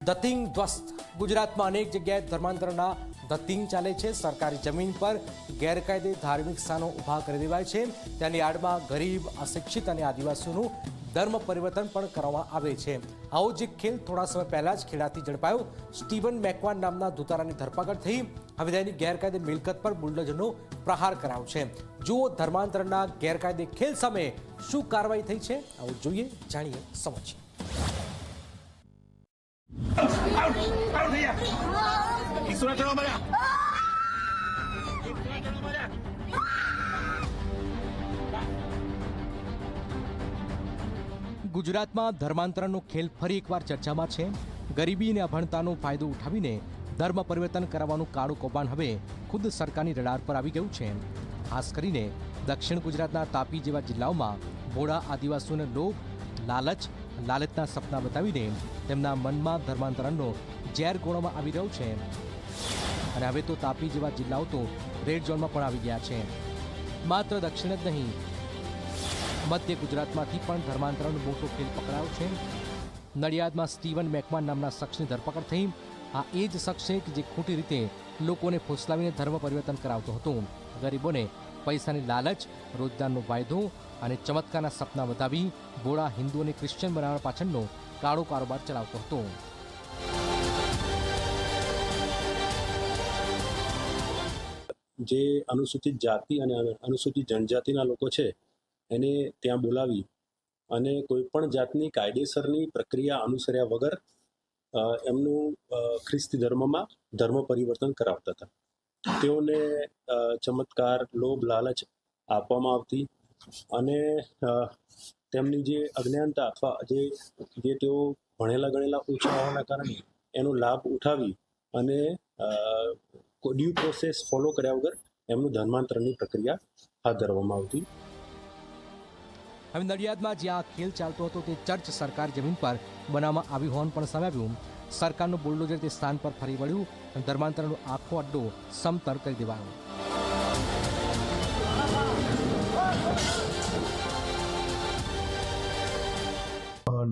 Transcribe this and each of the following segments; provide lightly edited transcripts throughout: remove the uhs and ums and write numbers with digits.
ધતિંગ ધ્વસ્ત. ગુજરાતમાં અનેક જગ્યાએ ધર્માંતરના ધતિંગ ચાલે છે. સરકારી જમીન પર ગેરકાયદે ધાર્મિક સ્થાનો ઊભા કરી દેવાય છે. તેની આડમાં ગરીબ, અશિક્ષિત અને આદિવાસીઓનું ધર્મ પરિવર્તન પણ કરવામાં આવે છે. આવો જ એક ખેલ થોડા સમય પહેલા જ ખેડાથી ઝડપાયો. સ્ટીવન મેકવાન નામના દુતારાની ધરપકડ થઈ. હવે તેની ગેરકાયદે મિલકત પર બુલડોઝરનો પ્રહાર કરાયો છે. જુઓ ધર્માંતરના ગેરકાયદે ખેલ સામે શું કાર્યવાહી થઈ છે. આવો જોઈએ, જાણીએ, સમજીએ. ગુજરાતમાં ધર્માંતરણનો ખેલ ફરી એકવાર ચર્ચામાં છે. ગરીબી અને અભણતાનો ફાયદો ઉઠાવીને ધર્મ પરિવર્તન કરાવવાનું કાળું કૌભાંડ હવે ખુદ સરકારની રડાર પર આવી ગયું છે. ખાસ કરીને દક્ષિણ ગુજરાતના તાપી જેવા જિલ્લાઓમાં ભોળા આદિવાસીઓને લોભ, લાલચના સપના બતાવીને તેમના મનમાં ધર્માંતરણનો ઝેર ગોળવામાં આવી રહ્યો છે. અને હવે તો તાપી જેવા જિલ્લાઓ તો રેડ ઝોનમાં પણ આવી ગયા છે. માત્ર દક્ષિણ જ નહીં, મધ્ય ગુજરાતમાંથી પણ ધર્માંતરણનો મોટો ખેલ પકડાયો છે. નડિયાદમાં સ્ટીવન મેકવાન નામના શખ્સની ધરપકડ થઈ. આ એ જ શખ્સ છે કે જે ખોટી રીતે લોકોને ફોસલાવીને ધર્મ પરિવર્તન કરાવતો હતો. ગરીબોને પૈસાની લાલચ, રોજગારનો વાયદો અને ચમત્કારના સપના બતાવી ભોળા હિન્દુ અને ક્રિશ્ચિયન બનાવવા પાછળનો કાળો કારોબાર ચલાવતો હતો. જે અનુસૂચિત જાતિ અને અનુસૂચિત જનજાતિના લોકો છે એને ત્યાં બોલાવી અને કોઈ પણ જાતની કાયદેસરની પ્રક્રિયા અનુસર્યા વગર એમનું ખ્રિસ્તી ધર્મમાં ધર્મ પરિવર્તન કરાવતા હતા. તેઓને ચમત્કાર, લોભ, લાલચ આપવામાં આવતી અને તેમની જે અજ્ઞાનતા અથવા જે તેઓ ભણેલા ગણેલા ઓછા હોવાના કારણે એનો લાભ ઉઠાવી અને ડ્યુ પ્રોસેસ ફોલો કર્યા વગર એમનું ધર્માંતરણની પ્રક્રિયા હાથ ધરવામાં આવતી. હવે નડિયાદમાં જ્યાં ખેલ ચાલતો હતો તે ચર્ચ સરકાર જમીન પર બનાવવામાં આવી હોવાનું પણ સામે આવ્યું. સરકારનું બુલડોઝર તે સ્થાન પર ફરી વળ્યું અને ધર્માંતરણનો આખો અડ્ડો સમતળ કરી દેવાયો.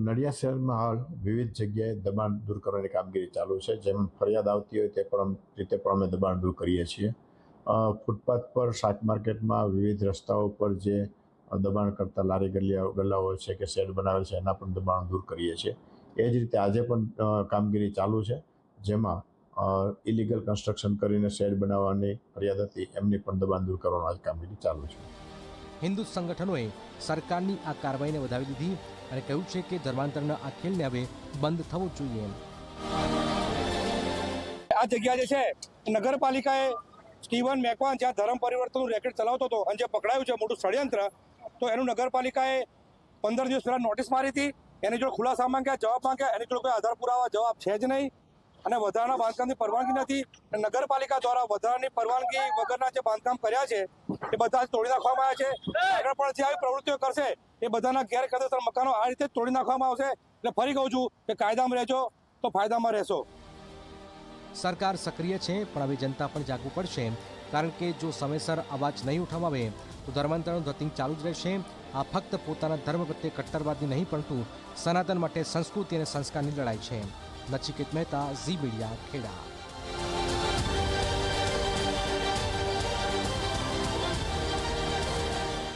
નડિયાદ શહેરમાં હાલ વિવિધ જગ્યાએ દબાણ દૂર કરવાની કામગીરી ચાલુ છે. જેમ ફરિયાદ આવતી હોય તે રીતે પણ અમે દબાણ દૂર કરીએ છીએ. ફૂટપાથ પર, શાક માર્કેટમાં, વિવિધ રસ્તાઓ પર જે દબાણ કરતા લારી ગલ્લાઓ છે કે શેડ બનાવેલ છે એના પણ દબાણ દૂર કરીએ છીએ. એ જ રીતે આજે પણ કામગીરી ચાલુ છે, જેમાં ઇલીગલ કન્સ્ટ્રક્શન કરીને શેડ બનાવવાની ફરિયાદ હતી એમની પણ દબાણ દૂર કરવાની આજ કામગીરી ચાલુ છે. હિન્દુ સંગઠનોએ સરકારની આ કાર્યવાહીને વધાવી દીધી અને કહ્યું છે કે ધર્માંતરના આ ખેલને હવે બંધ થવો જોઈએ. આ જગ્યા જે છે નગરપાલિકાએ સ્ટીવન મેકવાન જ્યાં ધર્મ પરિવર્તનનું રેકેટ ચલાવતો હતો અને જે પકડાયું છે મોટું ષડયંત્ર, તો એનું નગરપાલિકાએ 15 દિવસ પહેલાં નોટિસ મારી હતી. એની જોડે ખુલાસા માંગ્યા, જવાબ માંગ્યા. એની જોડે કોઈ આધાર પુરાવા જવાબ છે જ નહીં અને વધારાના બાંધકામની પરવાનગી નથી. નગરપાલિકા દ્વારા વધારાની પરવાનગી વગરના જે બાંધકામ કર્યા છે એ બધા તોડી નાખવામાં આવ્યા છે. આગળ પણ જે આવી પ્રવૃત્તિઓ કરશે એ બધાના ગેરકાયદેસર મકાનો આ રીતે તોડી નાખવામાં આવશે. એટલે ફરી કહું છું કે કાયદામાં રહેજો તો ફાયદામાં રહેશો. સરકાર સક્રિય છે, પણ હવે જનતા પણ જાગવું પડશે, કારણ કે જો સમયસર અવાજ નહીં ઉઠાવવામાં આવે તો ધર્માંતરણનું ધતિંગ ચાલુ જ રહેશે. આ ફક્ત પોતાના ધર્મ પ્રત્યે કટ્ટરવાદી નહીં, પરંતુ સનાતન માટે સંસ્કૃતિ અને સંસ્કારની લડાઈ છે. નચિકેત મહેતા, ઝી મીડિયા, ખેડા.